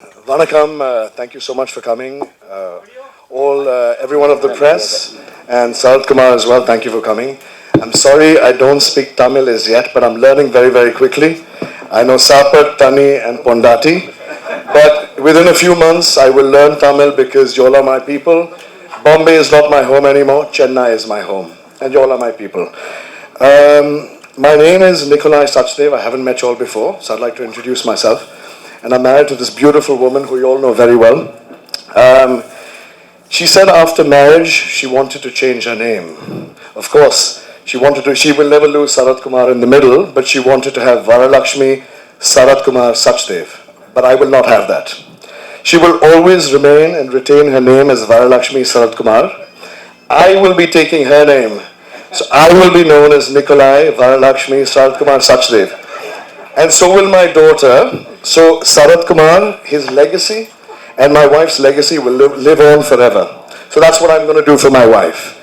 Vanakkam, thank you so much for coming. Everyone of the press and Sarath Kumar as well, thank you for coming. I'm sorry I don't speak Tamil as yet, but I'm learning very, very quickly. I know Sapat, Tani and Pondati, but within a few months I will learn Tamil because you all are my people. Bombay is not my home anymore, Chennai is my home, and you all are my people. My name is Nikolai Sachdev. I haven't met you all before, so I'd like to introduce myself. And I'm married to this beautiful woman who you all know very well. She said after marriage she wanted to change her name. Of course, she will never lose Sarath Kumar in the middle, but she wanted to have Varalakshmi Sarath Kumar Sachdev. But I will not have that. She will always remain and retain her name as Varalakshmi Sarath Kumar. I will be taking her name. So I will be known as Nikolai Varalakshmi Sarath Kumar Sachdev. And so will my daughter. So Sarath Kumar, his legacy, and my wife's legacy will live on forever. So that's what I'm going to do for my wife.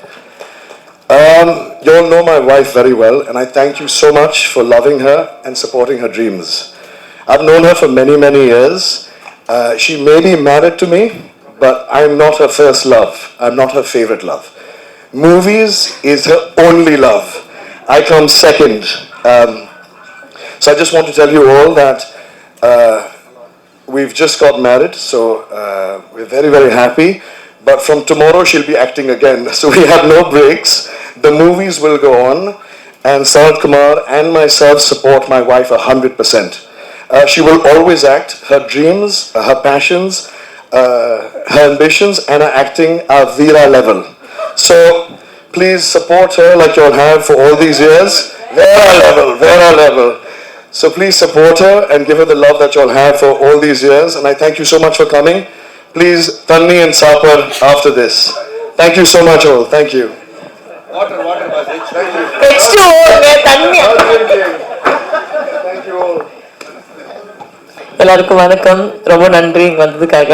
You all know my wife very well, and I thank you so much for loving her and supporting her dreams. I've known her for many, many years. She may be married to me, but I'm not her first love. I'm not her favorite love. Movies is her only love. I come second. So I just want to tell you all that we've just got married, so we're very, very happy. But from tomorrow she'll be acting again, so we have no breaks. The movies will go on, and Sarath Kumar and myself support my wife 100%. She will always act. Her dreams, her passions, her ambitions, and her acting are Veera level. So please support her like you all have for all these years. Veera level. So please support her and give her the love that you all have for all these years. And I thank you so much for coming. Please, Tanni and Sapar after this. Thank you so much all. Thank you. Water, Basich. Thank you. Thank you all. எல்லாருக்கும் வணக்கம். ரொம்ப நன்றி இங்கே வந்ததுக்காக.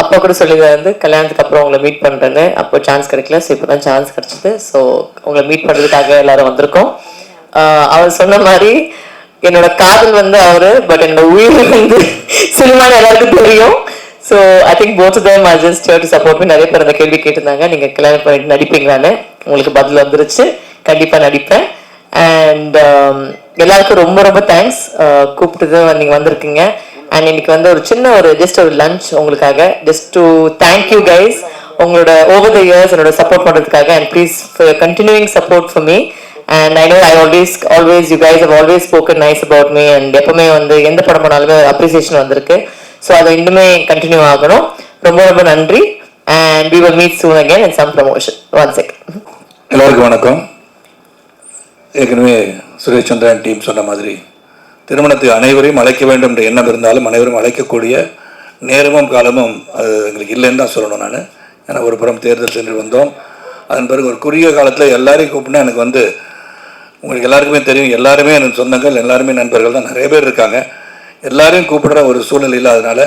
அப்பா கூட சொல்லியிருந்தாரு கல்யாணத்துக்கு அப்புறம் உங்களை மீட் பண்ணுறேன்னு. அப்போ சான்ஸ் கிடைக்கல, ஸோ இப்போ தான் சான்ஸ் கிடைச்சிது. ஸோ உங்களை மீட் பண்ணுறதுக்காக எல்லாரும் வந்திருக்கோம். அவர் சொன்ன மாதிரி என்னோட காதல் அவரு, பட் என்னோட உயிர் சினிமான்னு எல்லாருக்கும் தெரியும். So I think both of them are just here to support me. நிறைய பேர் அந்த கேள்வி கேட்டிருந்தாங்க, நீங்கள் கல்யாணம் பண்ணிட்டு நடிப்பீங்களான்னு. உங்களுக்கு பதில் வந்துருச்சு, கண்டிப்பாக நடிப்பேன். அண்ட் எல்லாருக்கும் ரொம்ப ரொம்ப தேங்க்ஸ், கூப்பிட்டு நீங்கள் வந்திருக்கீங்க. அண்ட் இன்னைக்கு ஒரு சின்ன ஜஸ்ட் ஒரு லஞ்ச் உங்களுக்காக, just to thank you guys உங்களோட ஓவர் த இயர்ஸ் என்னோட சப்போர்ட் பண்ணுறதுக்காக. And please for continuing support for me. And I know you guys have always spoken nice about me, and எப்பவுமே எந்த படம் பண்ணாலுமே அப்ரிசியேஷன் வந்திருக்கு. ஸோ அதை இன்னுமே கண்டினியூ ஆகணும். ரொம்ப ரொம்ப நன்றி. And we will meet soon again in some promotion. One second. எல்லாருக்கும் வணக்கம். ஏற்கனவே சுரேஷ் சந்திரன் டீம் சொன்ன மாதிரி திருமணத்துக்கு அனைவரையும் அழைக்க வேண்டும் என்ற எண்ணம் இருந்தாலும் அனைவரும் அழைக்கக்கூடிய நேரமும் காலமும் அது எங்களுக்கு இல்லைன்னு தான் சொல்லணும். நான் ஏன்னா ஒரு புறம் தேர்தல் சென்று வந்தோம். அதன் பிறகு ஒரு குறுகிய காலத்தில் எல்லாரையும் கூப்பிட்டா எனக்கு உங்களுக்கு எல்லாருக்குமே தெரியும், எல்லாருமே எனக்கு சொந்தங்கள், எல்லாருமே நண்பர்கள் தான், நிறைய பேர் இருக்காங்க. எல்லாரையும் கூப்பிடுற ஒரு சூழ்நிலை இல்லாதனால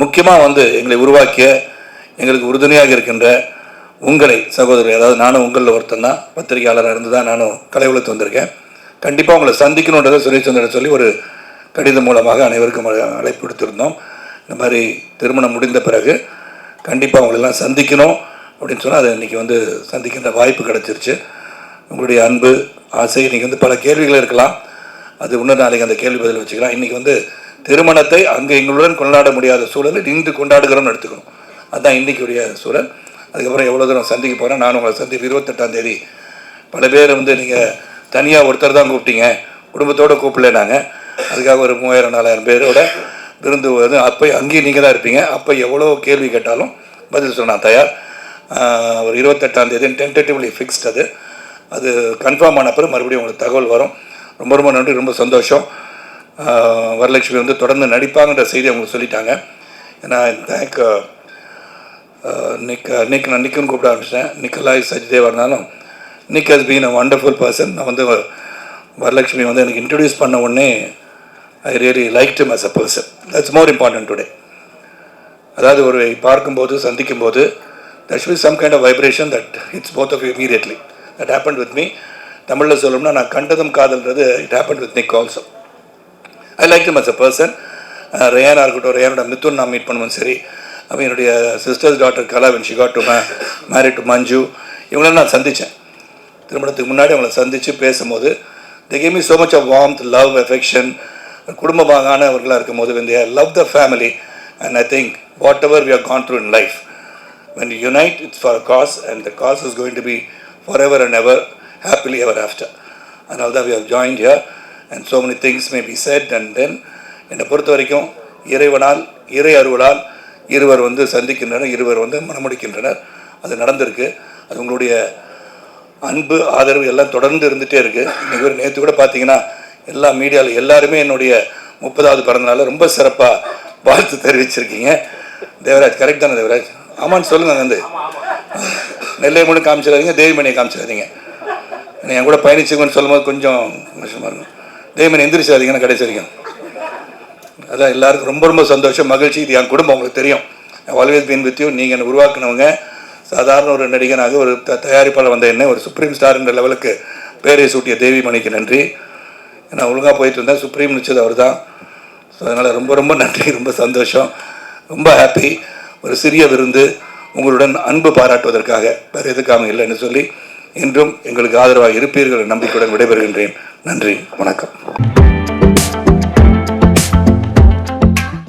முக்கியமாக எங்களை உருவாக்கிய, எங்களுக்கு உறுதுணையாக இருக்கின்ற உங்களை சகோதரர், அதாவது நானும் உங்களில் ஒருத்தன் தான், பத்திரிகையாளராக இருந்து தான் நானும் கலை உலகத்து வந்திருக்கேன். கண்டிப்பாக உங்களை சந்திக்கணுன்றதை சுரேஷ் சந்திரன் சொல்லி ஒரு கடிதம் மூலமாக அனைவருக்கும் அழைப்பு கொடுத்துருந்தோம். இந்த மாதிரி திருமணம் முடிந்த பிறகு கண்டிப்பாக உங்களெல்லாம் சந்திக்கணும் அப்படின்னு சொன்னால் அது இன்றைக்கி சந்திக்கின்ற வாய்ப்பு கிடச்சிருச்சு. உங்களுடைய அன்பு ஆசை, இன்றைக்கி பல கேள்விகள் இருக்கலாம், அது இன்னும் நாளைக்கு அந்த கேள்வி பதில் வச்சுக்கலாம். இன்றைக்கி திருமணத்தை அங்கே எங்களுடன் கொண்டாட முடியாத சூழலில் இன்று கொண்டாடுகிறோம்னு எடுத்துக்கணும். அதுதான் இன்றைக்குரிய சூழல். அதுக்கப்புறம் எவ்வளோ தூரம் சந்திக்க போகிறேன். நானும் உங்களை 28ஆம் தேதி பல பேர் நீங்கள் தனியாக ஒருத்தர் தான் கூப்பிட்டீங்க, குடும்பத்தோடு கூப்பிடல. நாங்கள் அதுக்காக ஒரு 3000-4000 பேரோட விருந்து அப்போ அங்கேயும் நீங்கள் தான் இருப்பீங்க. அப்போ எவ்வளோ கேள்வி கேட்டாலும் பதில் சொல்ல நான் தயார். ஒரு 28ஆம் தேதி டென்டேட்டிவ்லி ஃபிக்ஸ்ட். அது கன்ஃபார்ம் ஆன பிறகு மறுபடியும் உங்களுக்கு தகவல் வரும். ரொம்ப ரொம்ப நன்றி, ரொம்ப சந்தோஷம். வரலட்சுமி தொடர்ந்து நடிப்பாங்கன்ற செய்தி அவங்களுக்கு சொல்லிட்டாங்க. ஏன்னா தேங்க் நான் நிக்குன்னு கூப்பிட ஆரம்பிச்சிட்டேன். நிக்கலாய் சச்தேவ் இருந்தாலும் Nick has been a wonderful person. நான் வரலட்சுமி எனக்கு இன்ட்ரடியூஸ் பண்ண உடனே I really liked him as a person. That's more important today. அதாவது ஒரு பார்க்கும்போது சந்திக்கும்போது there should be some kind of vibration that hits both of you immediately. That happened with me. தமிழில் சொல்லணும்னா நான் கண்டதும் காதல்ன்றது it happened with Nick also. I liked him as a person. ரேயானாக இருக்கட்டும், ரேயானோட மித்துன் நான் மீட் பண்ணுவோம். சரி, அப்போ என்னுடைய sisters doctor Kala when she got to married to மஞ்சு, இவங்கள நான் சந்தித்தேன். திருமணத்துக்கு முன்னாடி அவங்கள சந்தித்து பேசும்போது they gave me so much of warmth, love, affection. குடும்பமானவர்களாக இருக்கும்போது when they love the family, and I think whatever we have gone through in life, when you unite, it's for a cause, and the cause is going to be forever and ever, happily ever after. And all that we have joined here, and so many things may be said, and then என்னை பொறுத்த வரைக்கும் இறைவனால், இறை அருளால் இருவர் சந்திக்கின்றனர், இருவர் மணமுடிக்கின்றனர். அது நடந்திருக்கு. அது உங்களுடைய அன்பு, ஆதரவு எல்லாம் தொடர்ந்து இருந்துகிட்டே இருக்குது. இன்றைக்கி ஒரு நேற்று கூட பார்த்தீங்கன்னா எல்லா மீடியாவில் எல்லாருமே என்னுடைய 30வது பிறந்தநாள் ரொம்ப சிறப்பாக வாழ்த்து தெரிவிச்சிருக்கீங்க. தேவராஜ் கரெக்ட் தானே தேவராஜ்? ஆமான்னு சொல்லுங்கள். நெல்லை மட்டும் காமிச்சிடாதீங்க, தேவிமணியை காமிச்சிடாதீங்க. என் கூட பயணிச்சுங்கன்னு சொல்லும்போது கொஞ்சம் கஷ்டமாக இருக்கும். தேவிமணி எந்திரிச்சாதீங்கன்னு கடைசி வரைக்கும். அதான் எல்லாருக்கும் ரொம்ப ரொம்ப சந்தோஷம், மகிழ்ச்சி. இது என் குடும்பம், உங்களுக்கு தெரியும். Always been with you. நீங்கள் என்னை உருவாக்குனவங்க. சாதாரண ஒரு நடிகனாக, ஒரு தயாரிப்பாளர் வந்த என்ன ஒரு சுப்ரீம் ஸ்டார் என்ற லெவலுக்கு பேரை சூட்டிய தேவிமணிக்கு நன்றி. நான் ஒழுங்காக போயிட்டு இருந்தேன், சுப்ரீம் நிச்சது அவர் தான். ஸோ அதனால் ரொம்ப ரொம்ப நன்றி, ரொம்ப சந்தோஷம், ரொம்ப ஹாப்பி. ஒரு சிறிய விருந்து உங்களுடன் அன்பு பாராட்டுவதற்காக, வேறு எதுக்காக இல்லைன்னு சொல்லி இன்றும் எங்களுக்கு ஆதரவாக இருப்பீர்கள் நம்பிக்கையுடன் விடைபெறுகின்றேன். நன்றி, வணக்கம்.